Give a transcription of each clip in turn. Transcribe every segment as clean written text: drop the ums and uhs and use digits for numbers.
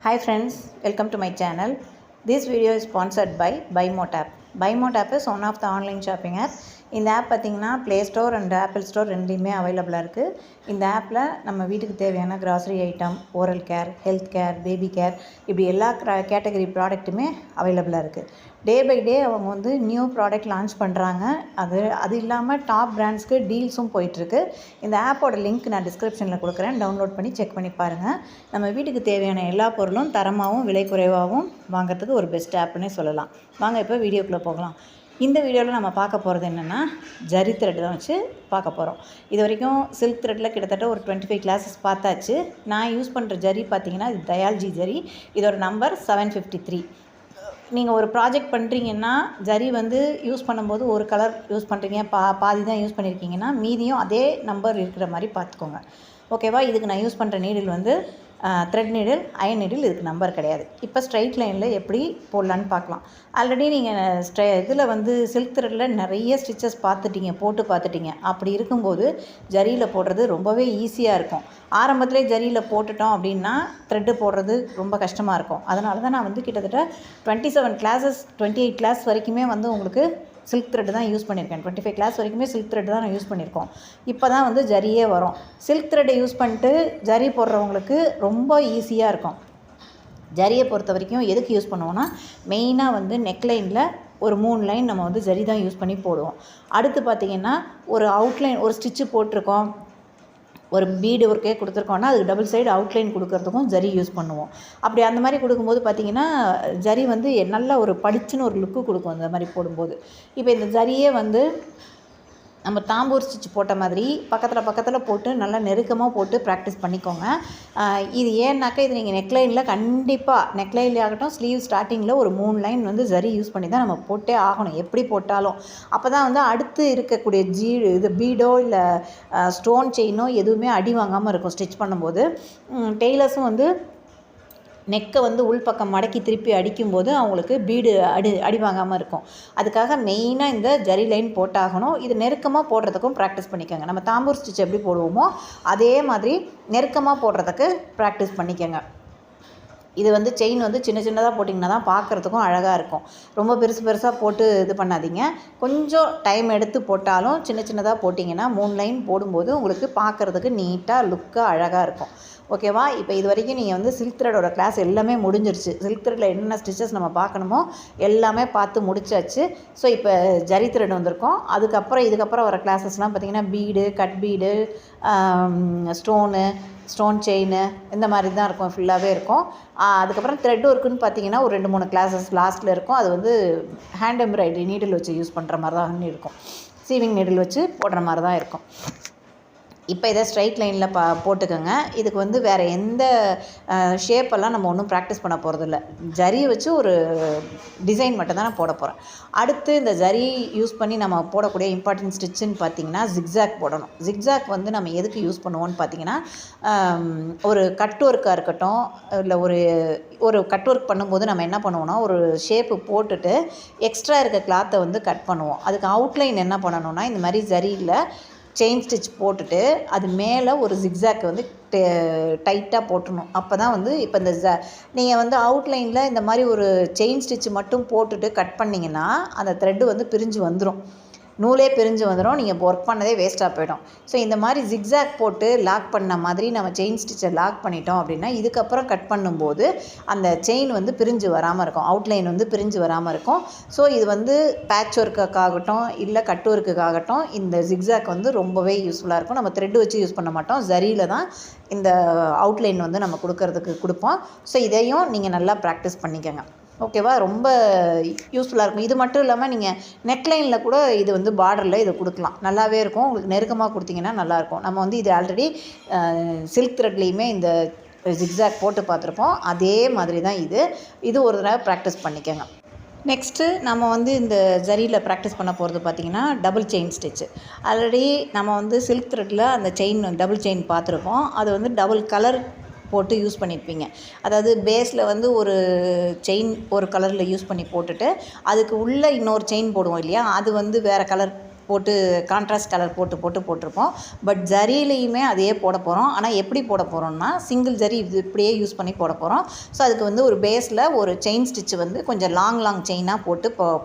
Hi friends, welcome to my channel. This video is sponsored by BuyMote app. BuyMote app is one of the online shopping app. இந்த app பார்த்திங்கன்னா play store and apple store ரெண்டுலேயுமே அவைலபிளாக இருக்குது. இந்த ஆப்பில் நம்ம வீட்டுக்கு தேவையான grocery item, oral care, health care, baby care இப்படி எல்லா கேட்டகரி ப்ராடக்ட்டுமே அவைலபிளாக இருக்குது. டே பை டே அவங்க வந்து நியூ ப்ராடக்ட் லான்ச் பண்ணுறாங்க. அது இல்லாமல் டாப் பிராண்ட்ஸ்க்கு டீல்ஸும் போயிட்டுருக்கு. இந்த ஆப்போட லிங்க் நான் டிஸ்கிரிப்ஷனில் கொடுக்குறேன், டவுன்லோட் பண்ணி செக் பண்ணி பாருங்கள். நம்ம வீட்டுக்கு தேவையான எல்லா பொருளும் தரமாகவும் விலை குறைவாகவும் வாங்கிறதுக்கு ஒரு பெஸ்ட் ஆப்னே சொல்லலாம். வாங்க இப்போ வீடியோக்குள்ளே போகலாம். இந்த வீடியோவில் நம்ம பார்க்க போகிறது என்னென்னா ஜரி த்ரெட் தான் வச்சு பார்க்க போகிறோம். இது வரைக்கும் சில்க் த்ரெட்டில் கிட்டத்தட்ட ஒரு 25 கிளாஸஸ் பார்த்தாச்சு. நான் யூஸ் பண்ணுற ஜரி பார்த்திங்கன்னா இது தயால்ஜி ஜரி. இதோட நம்பர் 753. நீங்கள் ஒரு ப்ராஜெக்ட் பண்ணுறீங்கன்னா ஜரி வந்து யூஸ் பண்ணும்போது ஒரு கலர் யூஸ் பண்ணுறீங்க, பாதி தான் யூஸ் பண்ணியிருக்கீங்கன்னா மீதியும் அதே நம்பர் இருக்கிற மாதிரி பார்த்துக்கோங்க. ஓகேவா? இதுக்கு நான் யூஸ் பண்ணுற நீடில் வந்து த்ரெட் நீடில், அயன் நீடில். இதுக்கு நம்பர் கிடையாது. இப்போ ஸ்ட்ரைட் லைனில் எப்படி போடலான்னு பார்க்கலாம். ஆல்ரெடி நீங்கள் இதில் வந்து சில்க் த்ரெட்டில் நிறைய ஸ்டிச்சஸ் போட்டு பார்த்துட்டீங்க. அப்படி இருக்கும்போது ஜரியில் போடுறது ரொம்பவே ஈஸியாக இருக்கும். ஆரம்பத்திலே ஜரியில் போட்டுட்டோம் அப்படின்னா த்ரெட்டு போடுறது ரொம்ப கஷ்டமாக இருக்கும். அதனால தான் நான் வந்து கிட்டத்தட்ட 27 கிளாஸஸ் 28 கிளாஸ் வரைக்குமே வந்து உங்களுக்கு சில்க் த்ரெட் தான் யூஸ் பண்ணியிருக்கேன். 25 கிளாஸ் வரைக்குமே சில்க் த்ரெட் தான் நான் யூஸ் பண்ணியிருக்கோம். இப்போ தான் வந்து ஜரியே வரும். சில்க் த்ரெட்டை யூஸ் பண்ணிட்டு ஜரி போடுறவங்களுக்கு ரொம்ப ஈஸியாக இருக்கும். ஜரியை பொறுத்த வரைக்கும் எதுக்கு யூஸ் பண்ணுவோன்னா, மெயினாக வந்து நெக்லைனில் ஒரு 3 லைன் நம்ம வந்து ஜரி தான் யூஸ் பண்ணி போடுவோம். அடுத்து பார்த்திங்கன்னா ஒரு அவுட்லைன், ஒரு ஸ்டிச்சு போட்டிருக்கோம், ஒரு பீடு ஒர்க்கே கொடுத்துருக்கோன்னா அதுக்கு டபுள் சைடு அவுட்லைன் கொடுக்கறதுக்கும் ஜரி யூஸ் பண்ணுவோம். அப்படி அந்த மாதிரி கொடுக்கும்போது பார்த்திங்கன்னா ஜரி வந்து நல்ல ஒரு பளிச்சுன்னு ஒரு லுக்கு கொடுக்கும் அந்த மாதிரி போடும்போது. இப்போ இந்த ஜரியே வந்து நம்ம தாம்பூர் ஸ்டிச் போட்ட மாதிரி பக்கத்தில் போட்டு நல்லா நெருக்கமாக போட்டு ப்ராக்டிஸ் பண்ணிக்கோங்க. இது ஏன்னாக்கா இது நீங்கள் நெக்லைனில் கண்டிப்பாக நெக்லைன்லேயே ஆகட்டும், ஸ்லீவ் ஸ்டார்டிங்கில் ஒரு 3 லைன் வந்து ஜரி யூஸ் பண்ணி தான் நம்ம போட்டே ஆகணும், எப்படி போட்டாலும். அப்போ தான் வந்து அடுத்து இருக்கக்கூடிய இது பீடோ இல்லை ஸ்டோன் செயினோ எதுவுமே அடி வாங்காமல் இருக்கும் ஸ்டிச் பண்ணும்போது. டெய்லர்ஸும் வந்து நெக்கை வந்து உள்பக்கம் மடக்கி திருப்பி அடிக்கும்போது அவங்களுக்கு பீடு அடி வாங்காமல் இருக்கும். அதுக்காக மெயினாக இந்த ஜரி லைன் போட்டாகணும். இது நெருக்கமாக போடுறதுக்கும் ப்ராக்டிஸ் பண்ணிக்கோங்க. நம்ம தாம்பூர் ஸ்டிச் எப்படி போடுவோமோ அதே மாதிரி நெருக்கமாக போடுறதுக்கு ப்ராக்டிஸ் பண்ணிக்கோங்க. இது வந்து செயின் வந்து சின்னதாக போட்டிங்கன்னா தான் பார்க்குறதுக்கும் அழகாக இருக்கும். ரொம்ப பெருசாக போட்டு இது பண்ணாதீங்க. கொஞ்சம் டைம் எடுத்து போட்டாலும் சின்னதாக போட்டிங்கன்னா 3 லைன் போடும்போது உங்களுக்கு பார்க்குறதுக்கு நீட்டாக லுக்காக அழகாக இருக்கும். ஓகேவா? இப்போ இது வரைக்கும் நீங்கள் வந்து சில்க் த்ரெட்டோட கிளாஸ் எல்லாமே முடிஞ்சிருச்சு. சில்க் த்ரெட்டில் என்னென்ன ஸ்டிச்சஸ் நம்ம பார்க்கணுமோ எல்லாமே பார்த்து முடிச்சாச்சு. ஸோ இப்போ ஜரி த்ரெட் வந்திருக்கோம். இதுக்கப்புறம் வர கிளாஸஸ்லாம் பார்த்திங்கன்னா bead, cut bead, stone chain இந்த மாதிரி தான் இருக்கும், ஃபுல்லாகவே இருக்கும். அதுக்கப்புறம் த்ரெட் ஒர்க்குன்னு பார்த்தீங்கன்னா ஒரு 2-3 கிளாஸஸ் லாஸ்ட்டில் இருக்கும். அது வந்து ஹேண்ட் எம்ப்ராய்டரி நீடில் வச்சு யூஸ் பண்ணுற மாதிரி தான் இருக்கும். சீவிங் நீடில் வச்சு போடுற மாதிரி தான் இருக்கும். இப்போ இதை ஸ்ட்ரைட் லைனில் போட்டுக்கோங்க. இதுக்கு வந்து வேறு எந்த ஷேப்பெல்லாம் நம்ம ஒன்றும் ப்ராக்டிஸ் பண்ண போகிறதில்ல. ஜரியை வச்சு ஒரு டிசைன் மட்டும் தான் நான் போட போகிறேன். அடுத்து இந்த ஜரி யூஸ் பண்ணி நம்ம போடக்கூடிய இம்பார்ட்டன்ட் ஸ்டிச்சுன்னு பார்த்திங்கன்னா ஜிக்ஸாக் போடணும். ஜிக்ஸாக் வந்து நம்ம எதுக்கு யூஸ் பண்ணுவோன்னு பார்த்திங்கன்னா, ஒரு கட் ஒர்க்காக இருக்கட்டும், இல்லை ஒரு கட் ஒர்க் பண்ணும்போது நம்ம என்ன பண்ணுவோம்னா ஒரு ஷேப்பு போட்டுட்டு எக்ஸ்ட்ரா இருக்க கிளாத்தை வந்து கட் பண்ணுவோம். அதுக்கு அவுட்லைன் என்ன பண்ணணும்னா இந்த மாதிரி ஜரியில் செயின் ஸ்டிச் போட்டுட்டு அது மேலே ஒரு ஜிக்ஸாக் வந்து டைட்டாக போட்டுடணும். அப்போ தான் வந்து இப்போ இந்த நீங்கள் வந்து அவுட்லைனில் இந்த மாதிரி ஒரு செயின் ஸ்டிச் மட்டும் போட்டுட்டு கட் பண்ணிங்கன்னா அந்த த்ரெட்டு வந்து பிரிஞ்சு வந்துடும், நூலே பிரிஞ்சு வந்துடும், நீங்கள் ஒர்க் பண்ணதே வேஸ்ட்டாக போயிடும். ஸோ இந்த மாதிரி ஜிக்ஸாக் போட்டு லாக் பண்ண மாதிரி நம்ம செயின் ஸ்டிச்சை லாக் பண்ணிட்டோம் அப்படின்னா இதுக்கப்புறம் கட் பண்ணும்போது அந்த செயின் வந்து பிரிஞ்சு வராமல் இருக்கும், அவுட்லைன் வந்து பிரிஞ்சு வராமல் இருக்கும். ஸோ இது வந்து பேட்ச் ஒர்க்குக்காகட்டும் இல்லை கட் ஒர்க்குக்காகட்டும் இந்த ஜிக்ஸாக் வந்து ரொம்பவே யூஸ்ஃபுல்லாக இருக்கும். நம்ம த்ரெட்டு வச்சு யூஸ் பண்ண மாட்டோம், ஜரியில் தான் இந்த அவுட்லைன் வந்து நம்ம கொடுப்போம். ஸோ இதையும் நீங்கள் நல்லா ப்ராக்டிஸ் பண்ணிக்கோங்க. ஓகேவா? ரொம்ப யூஸ்ஃபுல்லாக இருக்கும். இது மட்டும் இல்லாமல் நீங்கள் நெக்லைனில் கூட இது வந்து பார்டரில் இதை கொடுக்கலாம், நல்லாவே இருக்கும். உங்களுக்கு நெருக்கமாக கொடுத்தீங்கன்னா நல்லாயிருக்கும். நம்ம வந்து இது ஆல்ரெடி சில்க் த்ரெட்லேயுமே இந்த ஜிக்ஸாக் போட்டு பார்த்துருப்போம். அதே மாதிரி தான் இது ஒரு தடவை ப்ராக்டிஸ் பண்ணிக்கோங்க. நெக்ஸ்ட்டு நம்ம வந்து இந்த ஜரியில் ப்ராக்டிஸ் பண்ண போகிறது பார்த்திங்கன்னா டபுள் செயின் ஸ்டிச்சு. ஆல்ரெடி நம்ம வந்து சில்க் த்ரெட்டில் அந்த டபுள் செயின் பார்த்துருப்போம். அது வந்து டபுள் கலர் போட்டு யூஸ் பண்ணியிருப்பீங்க. அதாவது பேஸில் வந்து ஒரு செயின் ஒரு கலரில் யூஸ் பண்ணி போட்டுட்டு அதுக்கு உள்ளே இன்னொரு செயின் போடுவோம் இல்லையா, அது வந்து வேறு கலர் போட்டு கான்ட்ராஸ்ட் கலர் போட்டிருப்போம். பட் ஜரியிலையுமே அதையே போட போகிறோம். ஆனால் எப்படி போட போகிறோம்னா சிங்கிள் ஜரி இது இப்படியே யூஸ் பண்ணி போட போகிறோம். ஸோ அதுக்கு வந்து ஒரு பேஸில் ஒரு செயின் ஸ்டிச் வந்து கொஞ்சம் லாங் செயினாக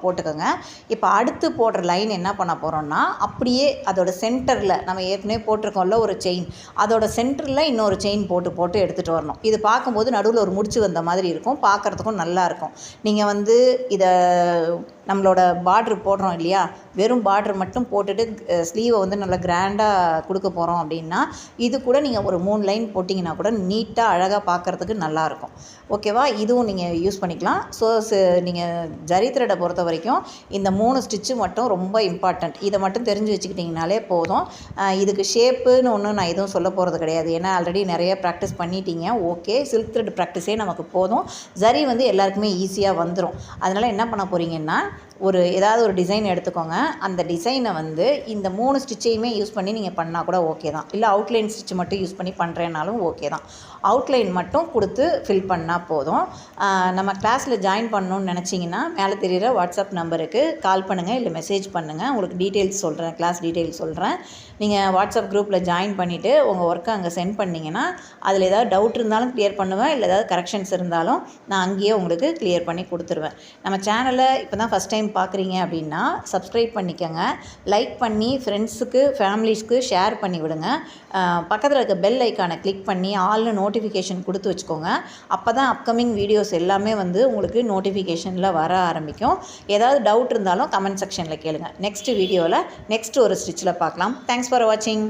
போட்டுக்கோங்க. இப்போ அடுத்து போடுற லைன் என்ன பண்ண போகிறோம்னா அப்படியே அதோட சென்டரில் நம்ம ஏற்கனவே போட்டிருக்கோம்ல ஒரு செயின், அதோட சென்டரில் இன்னொரு செயின் போட்டு எடுத்துகிட்டு வரணும். இது பார்க்கும்போது நடுவில் ஒரு முடிச்சு வந்த மாதிரி இருக்கும், பார்க்குறதுக்கும் நல்லாயிருக்கும். நீங்கள் வந்து இதை நம்மளோட பார்ட்ரு போடுறோம் இல்லையா, வெறும் பார்ட்ரு மட்டும் போட்டுட்டு ஸ்லீவை வந்து நல்லா கிராண்டாக கொடுக்க போகிறோம் அப்படின்னா இது கூட நீங்கள் ஒரு 3 லைன் போட்டிங்கன்னா கூட நீட்டாக அழகாக பார்க்குறதுக்கு நல்லாயிருக்கும். ஓகேவா, இதுவும் நீங்கள் யூஸ் பண்ணிக்கலாம். ஸோ நீங்கள் ஜரி த்ரெட்டை பொறுத்த வரைக்கும் இந்த 3 ஸ்டிச்சு மட்டும் ரொம்ப இம்பார்ட்டண்ட். இதை மட்டும் தெரிஞ்சு வச்சுக்கிட்டிங்கனாலே போதும். இதுக்கு ஷேப்புன்னு ஒன்றும் நான் எதுவும் சொல்ல போகிறது கிடையாது, ஏன்னா ஆல்ரெடி நிறைய ப்ராக்டிஸ் பண்ணிட்டீங்க. ஓகே, சில்க் த்ரெட் ப்ராக்டிஸே நமக்கு போதும். ஜரி வந்து எல்லாருக்குமே ஈஸியாக வந்துடும். அதனால் என்ன பண்ண போகிறீங்கன்னா ஏதாவது ஒரு டிசைன் எடுத்துக்கோங்க. அந்த டிசைனை வந்து இந்த 3 ஸ்டிச்சையுமே யூஸ் பண்ணி நீங்கள் பண்ணால் கூட ஓகே தான். இல்லை அவுட்லைன் ஸ்டிச் மட்டும் யூஸ் பண்ணி பண்ணுறேன்னாலும் ஓகே தான். அவுட்லைன் மட்டும் கொடுத்து ஃபில் பண்ணால் போதும். நம்ம கிளாஸில் ஜாயின் பண்ணணுன்னு நினச்சிங்கன்னா மேலே தெரிகிற வாட்ஸ்அப் நம்பருக்கு கால் பண்ணுங்கள், இல்லை மெசேஜ் பண்ணுங்கள். உங்களுக்கு டீட்டெயில்ஸ் சொல்கிறேன், கிளாஸ் டீட்டெயில்ஸ் சொல்கிறேன். நீங்கள் வாட்ஸ்அப் குரூப்பில் ஜாயின் பண்ணிவிட்டு உங்கள் ஒர்க்கை அங்கே சென்ட் பண்ணிங்கன்னா அதில் ஏதாவது டவுட் இருந்தாலும் கிளியர் பண்ணுவேன், இல்லை ஏதாவது கரெக்ஷன்ஸ் இருந்தாலும் நான் அங்கேயே உங்களுக்கு கிளியர் பண்ணி கொடுத்துருவேன். நம்ம சேனலை இப்போ தான் ஃபஸ்ட் டைம் பார்க்குறீங்க அப்படின்னா சப்ஸ்கிரைப் பண்ணிக்கோங்க, லைக் பண்ணி ஃப்ரெண்ட்ஸுக்கு ஃபேமிலிஸ்க்கு ஷேர் பண்ணி விடுங்க. பக்கத்தில் இருக்க பெல் ஐக்கானை கிளிக் பண்ணி ஆல்னு நோட்டிஃபிகேஷன் கொடுத்து வச்சுக்கோங்க. அப்போ தான் அப்கமிங் வீடியோஸ் எல்லாமே வந்து உங்களுக்கு நோட்டிஃபிகேஷனில் வர ஆரம்பிக்கும். ஏதாவது டவுட் இருந்தாலும் கமெண்ட் செக்ஷனில் கேளுங்க. நெக்ஸ்ட் வீடியோவில் நெக்ஸ்ட் ஒரு ஸ்டிச்சில் பார்க்கலாம். தேங்க்ஸ் ஃபார் வாட்சிங்.